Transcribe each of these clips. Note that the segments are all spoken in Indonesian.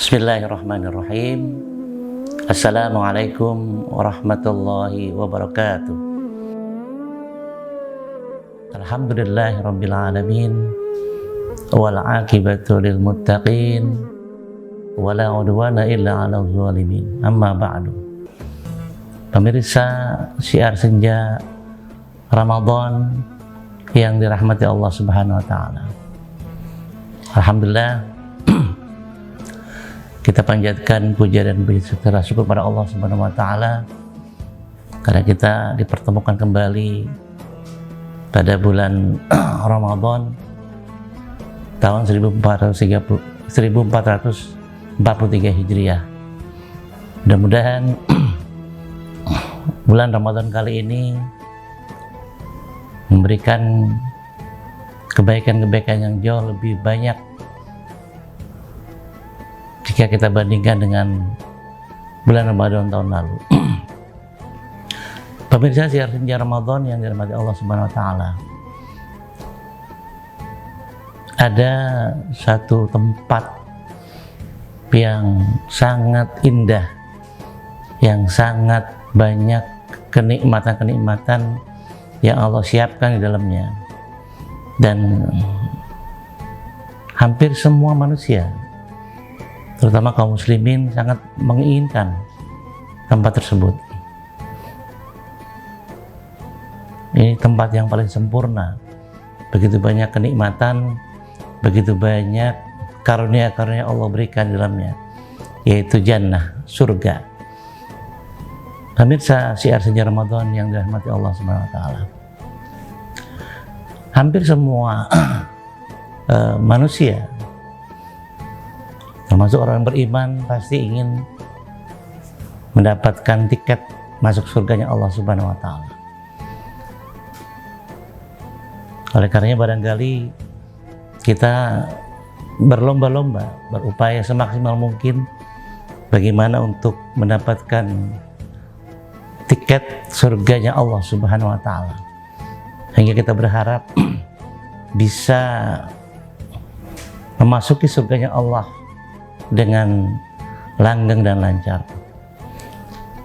Bismillahirrahmanirrahim. Assalamualaikum warahmatullahi wabarakatuh. Alhamdulillahirabbil alamin wal aqibatu lil muttaqin wala udwana illa 'alal zalimin. Amma ba'du. Pemirsa Syiar Senja Ramadan yang dirahmati Allah Subhanahu wa taala. Alhamdulillah, kita panjatkan puja dan serta syukur pada Allah Subhanahu wa taala karena kita dipertemukan kembali pada bulan Ramadan tahun 1443 Hijriah. Mudah-mudahan bulan Ramadan kali ini memberikan kebaikan-kebaikan yang jauh lebih banyak jika kita bandingkan dengan bulan Ramadan tahun lalu. Pemirsa Syiar Senja Ramadan yang dirahmati Allah Subhanahu wa taala. Ada satu tempat yang sangat indah, yang sangat banyak kenikmatan-kenikmatan yang Allah siapkan di dalamnya. Dan hampir semua manusia, terutama kaum muslimin, sangat menginginkan tempat tersebut. Ini tempat yang paling sempurna, begitu banyak kenikmatan, begitu banyak karunia-karunia Allah berikan di dalamnya, yaitu jannah, surga. Pemirsa Syiar Senja Ramadan yang dirahmati Allah Subhanahu wa taala. Hampir semua manusia, termasuk orang beriman, pasti ingin mendapatkan tiket masuk surganya Allah Subhanahu wa taala. Oleh karenanya barangkali kita berlomba-lomba, berupaya semaksimal mungkin bagaimana untuk mendapatkan tiket surganya Allah Subhanahu wa taala. Hingga kita berharap bisa memasuki surganya Allah dengan langgeng dan lancar.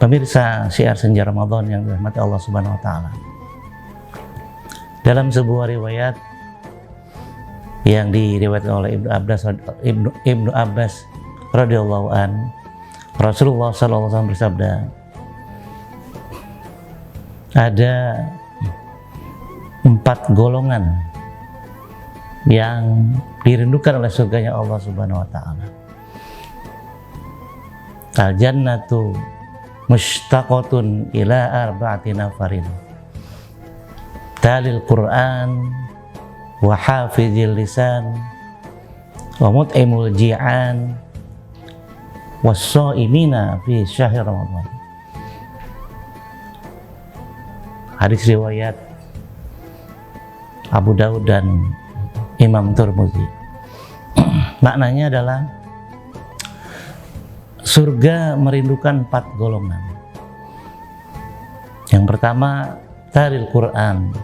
Pemirsa Syiar Senja Ramadan yang dirahmati Allah Subhanahu wa taala. Dalam sebuah riwayat yang diriwayatkan oleh Ibnu Abbas radhiyallahu an, Rasulullah sallallahu alaihi wasallam bersabda, ada 4 golongan yang dirindukan oleh surganya Allah Subhanahu wa taala. Al jannatu mushtaqatun ila arba'ati nafarin. Talil Qur'an wa hafizil lisan wa mut'imul ji'an was-sha'imina fi syahr Ramadan. Hadis riwayat Abu Daud dan Imam Tirmidzi. Maknanya adalah surga merindukan 4 golongan. Yang pertama, taril Quran,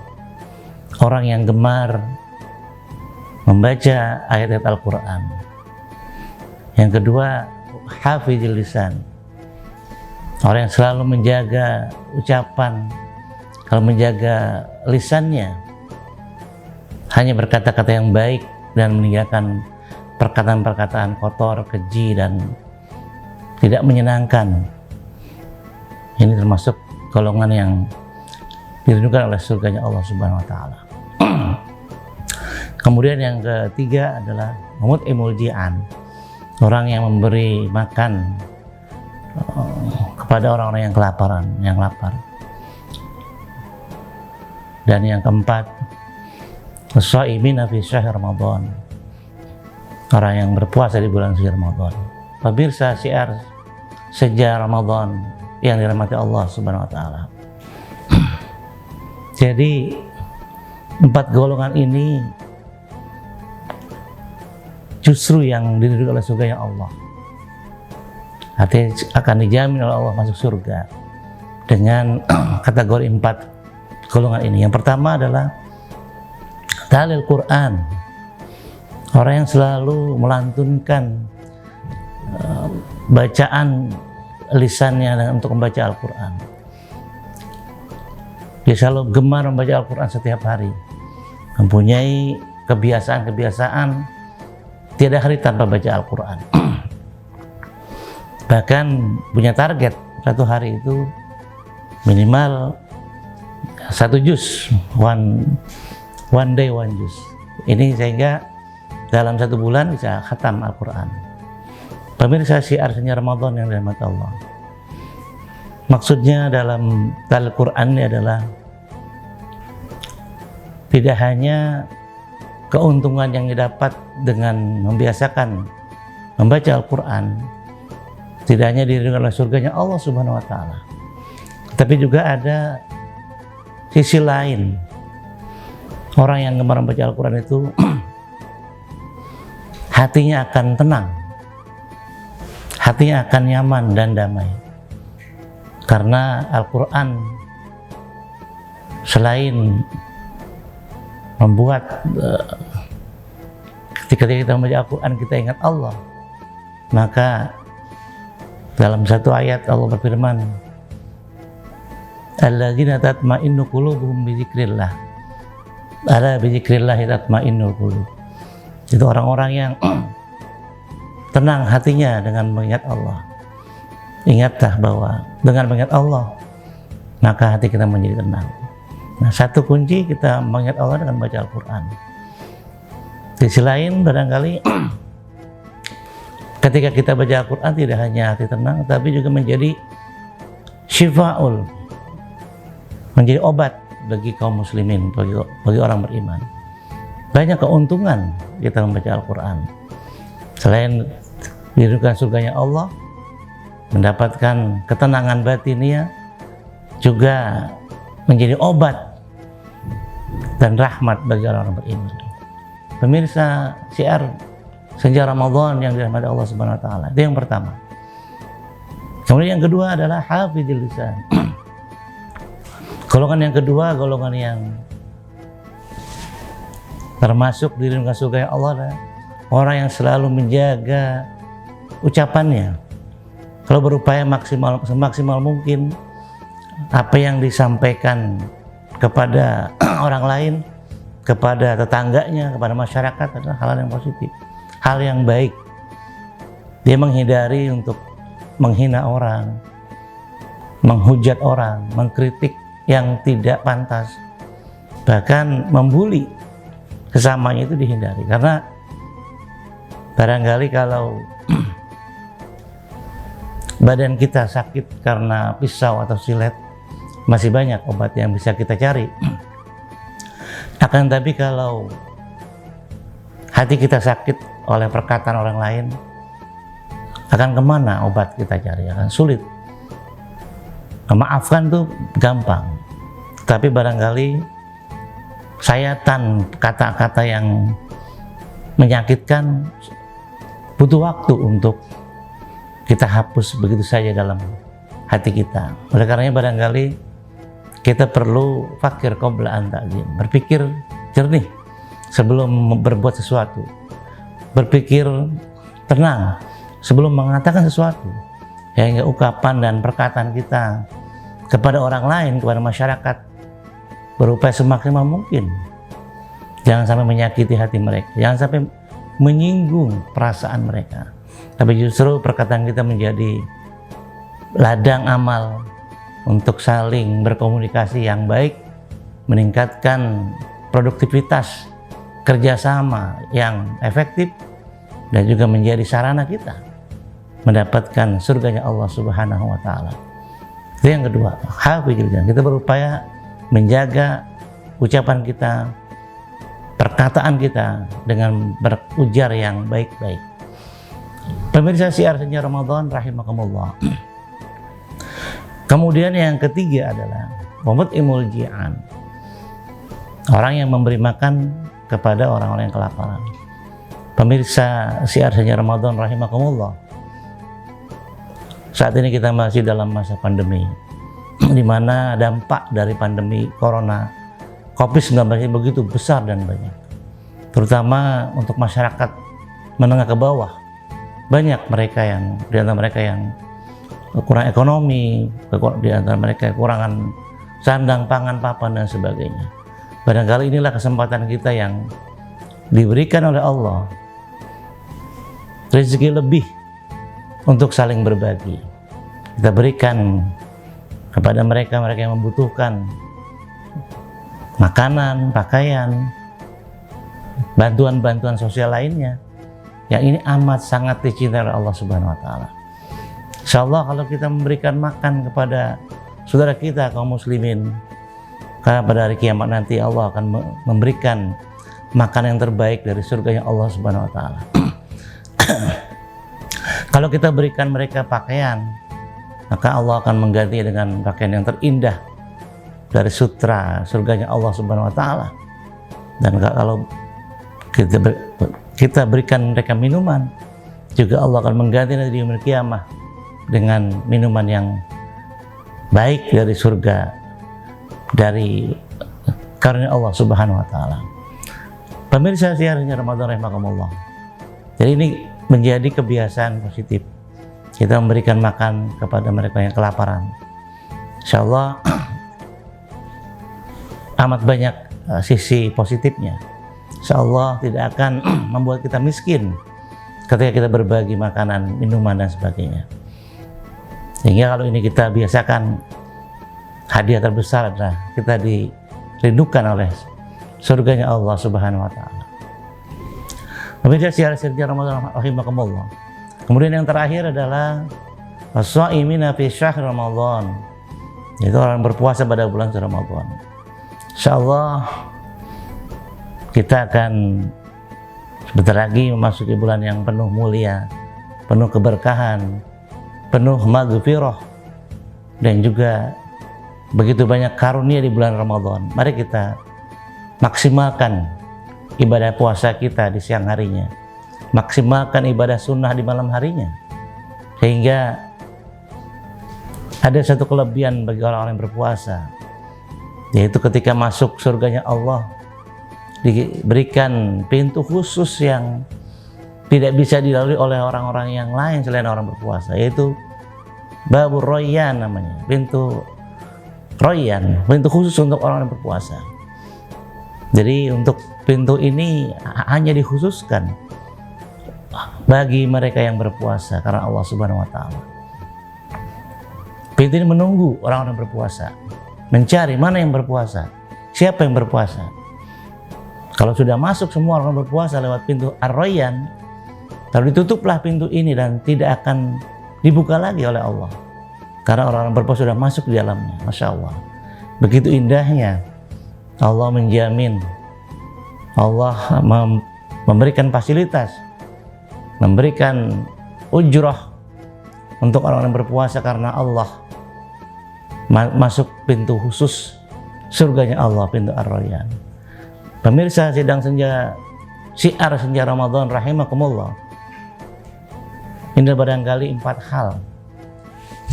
orang yang gemar membaca ayat-ayat Al-Quran. Yang kedua, hafizil lisan, orang yang selalu menjaga ucapan, kalau menjaga lisannya hanya berkata-kata yang baik dan meninggalkan perkataan-perkataan kotor, keji, dan tidak menyenangkan. Ini termasuk golongan yang dirindukan oleh surganya Allah Subhanahu wa taala. Kemudian yang ketiga adalah mut'imul ji'an, orang yang memberi makan kepada orang-orang yang kelaparan, yang lapar. Dan yang keempat, as-sha'imina fi syahr Ramadan, orang yang berpuasa di bulan suci Ramadan. Pemirsa Syiar Senja Ramadan yang dirahmati Allah Subhanahu wa taala. Jadi 4 golongan ini justru yang diridhoi oleh surganya Allah. Artinya akan dijamin oleh Allah masuk surga dengan kategori 4 golongan ini. Yang pertama adalah talil Quran, orang yang selalu melantunkan bacaan lisannya untuk membaca Al-Quran. Dia selalu gemar membaca Al-Quran setiap hari, mempunyai kebiasaan-kebiasaan tiada hari tanpa baca Al-Quran. Bahkan punya target satu hari itu minimal 1 juz, one day 1 juz. Ini sehingga dalam 1 bulan bisa khatam Al-Quran. Pemirsa syiar Senja Ramadan yang dirahmati Allah, maksudnya dalam Al-Quran ini adalah tidak hanya keuntungan yang didapat dengan membiasakan membaca Al-Quran, tidak hanya diridhoi oleh surganya Allah Subhanahu wa Ta'ala, tapi juga ada sisi lain. Orang yang gemar membaca Al-Quran itu hatinya akan tenang, hatinya akan nyaman dan damai, karena Al-Quran selain membuat ketika kita membaca Al-Quran kita ingat Allah, maka dalam satu ayat Allah berfirman, alladzina tatma'innu qulubuhum bidzikrillah, ala bidzikrillah tatma'innul qulub. Itu orang-orang yang tenang hatinya dengan mengingat Allah. Ingatlah bahwa dengan mengingat Allah maka hati kita menjadi tenang. Nah, satu kunci kita mengingat Allah dengan baca Al-Quran. Di sisi lain barangkali ketika kita baca Al-Quran tidak hanya hati tenang, tapi juga menjadi syifa'ul, menjadi obat bagi kaum muslimin, bagi orang beriman. Banyak keuntungan kita membaca Al-Quran. Selain diridhoi surganya Allah, mendapatkan ketenangan batiniah, juga menjadi obat dan rahmat bagi orang-orang beriman. Pemirsa syiar Senja Ramadan yang dirahmati Allah Subhanahu wa Ta'ala, itu yang pertama. Kemudian yang kedua adalah hafizul lisan. Golongan yang kedua, golongan yang termasuk diridhoi surganya Allah adalah orang yang selalu menjaga ucapannya. Kalau berupaya semaksimal mungkin apa yang disampaikan kepada orang lain, kepada tetangganya, kepada masyarakat adalah hal yang positif, hal yang baik. Dia menghindari untuk menghina orang, menghujat orang, mengkritik yang tidak pantas, bahkan membuli sesamanya itu dihindari. Karena barangkali kalau badan kita sakit karena pisau atau silet, masih banyak obat yang bisa kita cari. Akan tapi kalau hati kita sakit oleh perkataan orang lain, akan kemana obat kita cari? Akan sulit. Memaafkan tuh gampang, tapi barangkali sayatan kata-kata yang menyakitkan butuh waktu untuk kita hapus begitu saja dalam hati kita. Oleh karenanya barangkali kita perlu fakir qabla an ta'zim, berpikir jernih sebelum berbuat sesuatu, berpikir tenang sebelum mengatakan sesuatu, sehingga ucapan dan perkataan kita kepada orang lain, kepada masyarakat, berupaya semaksimal mungkin. Jangan sampai menyakiti hati mereka, jangan sampai menyinggung perasaan mereka, tapi justru perkataan kita menjadi ladang amal untuk saling berkomunikasi yang baik, meningkatkan produktivitas kerjasama yang efektif, dan juga menjadi sarana kita mendapatkan surganya Allah Subhanahu wa Ta'ala. Itu yang kedua, hafizul lisan. Kita berupaya menjaga ucapan kita, perkataan kita dengan berujar yang baik-baik. Pemirsa syiar Senja Ramadan rahimakumullah. Kemudian yang ketiga adalah mut'imul ji'an, orang yang memberi makan kepada orang-orang yang kelaparan. Pemirsa syiar Senja Ramadan rahimakumullah, saat ini kita masih dalam masa pandemi, di mana dampak dari pandemi corona COVID-19 ini begitu besar dan banyak, terutama untuk masyarakat menengah ke bawah banyak mereka yang di antara mereka yang kurang ekonomi, di antara mereka kekurangan sandang, pangan, papan dan sebagainya. Barangkali inilah kesempatan kita yang diberikan oleh Allah, rezeki lebih untuk saling berbagi. Kita berikan kepada mereka yang membutuhkan makanan, pakaian, bantuan-bantuan sosial lainnya yang ini amat sangat dicintai oleh Allah Subhanahu wa taala. Insyaallah kalau kita memberikan makan kepada saudara kita kaum muslimin, karena pada hari kiamat nanti Allah akan memberikan makan yang terbaik dari surganya Allah Subhanahu wa taala. Kalau kita berikan mereka pakaian, maka Allah akan mengganti dengan pakaian yang terindah dari sutra surganya Allah Subhanahu wa taala. Dan kalau kita berikan mereka minuman, juga Allah akan mengganti di yaumil qiyamah dengan minuman yang baik dari surga, dari karunia Allah Subhanahu wa taala. Pemirsa siarannya Ramadan rahimakumullah. Jadi ini menjadi kebiasaan positif. Kita memberikan makan kepada mereka yang kelaparan. Insyaallah amat banyak sisi positifnya. Insyaallah tidak akan membuat kita miskin ketika kita berbagi makanan, minuman dan sebagainya. Sehingga kalau ini kita biasakan, hadiah terbesar adalah kita dirindukan oleh surganya Allah Subhanahu wa taala. Pemirsa siaran Ramadan rahimakumullah. Kemudian yang terakhir adalah as-shaimina fi syahr Ramadan, yaitu orang berpuasa pada bulan Ramadan. Insyaallah kita akan sebentar lagi memasuki bulan yang penuh mulia, penuh keberkahan, penuh maghfirah, dan juga begitu banyak karunia di bulan Ramadan. Mari kita maksimalkan ibadah puasa kita di siang harinya, maksimalkan ibadah sunnah di malam harinya, sehingga ada satu kelebihan bagi orang-orang yang berpuasa, yaitu ketika masuk surganya Allah diberikan pintu khusus yang tidak bisa dilalui oleh orang-orang yang lain selain orang berpuasa, yaitu Babur Royan namanya, pintu Royan, pintu khusus untuk orang yang berpuasa. Jadi untuk pintu ini hanya dikhususkan bagi mereka yang berpuasa karena Allah Subhanahu wa taala. Pintu ini menunggu orang-orang berpuasa, mencari mana yang berpuasa, siapa yang berpuasa. Kalau sudah masuk semua orang berpuasa lewat pintu Ar-Rayyan, lalu ditutuplah pintu ini dan tidak akan dibuka lagi oleh Allah, karena orang-orang berpuasa sudah masuk di dalamnya. Masya Allah, begitu indahnya Allah menjamin, Allah memberikan fasilitas, memberikan ujrah untuk orang yang berpuasa karena Allah masuk pintu khusus surganya Allah, pintu Ar-Rayyan. Pemirsa sidang senja, syiar senja Ramadan rahimakumullah, ini barangkali 4 hal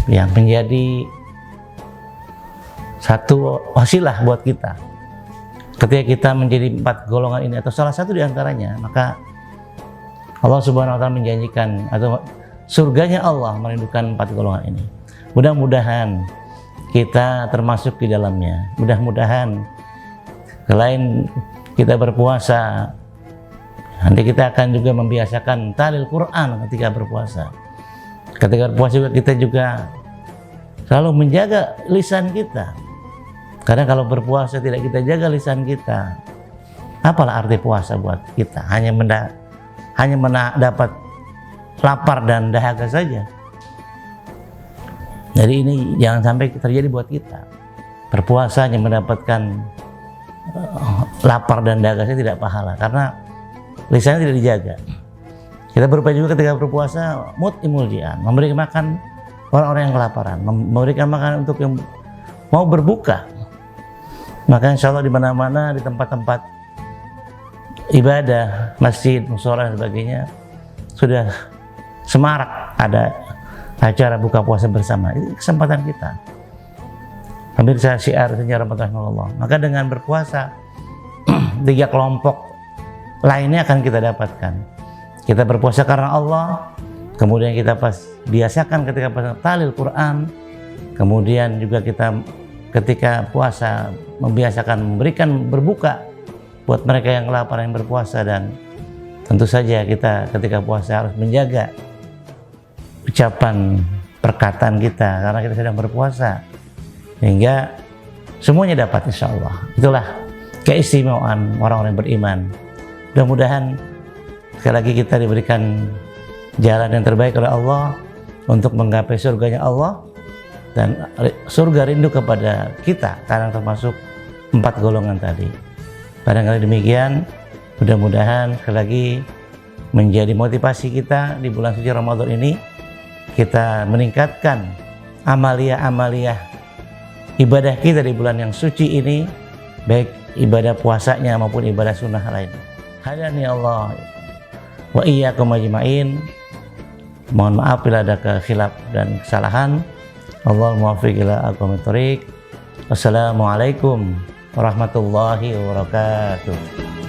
yang menjadi satu wasilah buat kita ketika kita menjadi 4 golongan ini atau salah satu di antaranya. Maka Allah Subhanahu wa taala menjanjikan atau surganya Allah merindukan 4 golongan ini. Mudah-mudahan kita termasuk di dalamnya. Mudah-mudahan selain kita berpuasa, nanti kita akan juga membiasakan talil Quran ketika berpuasa. Ketika berpuasa juga kita juga selalu menjaga lisan kita, karena kalau berpuasa tidak kita jaga lisan kita, apalah arti puasa buat kita? Hanya dapat lapar dan dahaga saja. Jadi ini jangan sampai terjadi buat kita. Berpuasa hanya mendapatkan lapar dan dahaga saja, tidak pahala, karena lisannya tidak dijaga. Kita berupaya juga ketika berpuasa mut'imul ji'an, memberi makan orang-orang yang kelaparan, memberikan makan untuk yang mau berbuka. Maka insya Allah di mana-mana, di tempat-tempat ibadah, masjid, mushola dan sebagainya, sudah semarak ada acara buka puasa bersama. Ini kesempatan kita. Pemirsa syiar senja Ramadan rahimakumullah. Maka dengan berpuasa 3 kelompok lainnya akan kita dapatkan. Kita berpuasa karena Allah, kemudian kita biasakan ketika talil Quran, kemudian juga kita ketika puasa membiasakan memberikan berbuka buat mereka yang kelaparan yang berpuasa. Dan tentu saja kita ketika puasa harus menjaga ucapan perkataan kita karena kita sedang berpuasa, sehingga semuanya dapat insya Allah. Itulah keistimewaan orang-orang yang beriman. Mudah-mudahan sekali lagi kita diberikan jalan yang terbaik oleh Allah untuk menggapai surganya Allah, dan surga rindu kepada kita karena termasuk 4 golongan tadi. Barangkali demikian, mudah-mudahan sekali lagi menjadi motivasi kita di bulan suci Ramadan ini, kita meningkatkan amalia-amalia ibadah kita di bulan yang suci ini, baik ibadah puasanya maupun ibadah sunnah lain. Hadani Allah wa iyyakum ajma'in. Mohon maaf bila ada kekhilaf dan kesalahan. Allahumma muwaffiq ila aqwamit thoriq. Wassalamualaikum warahmatullahi wabarakatuh.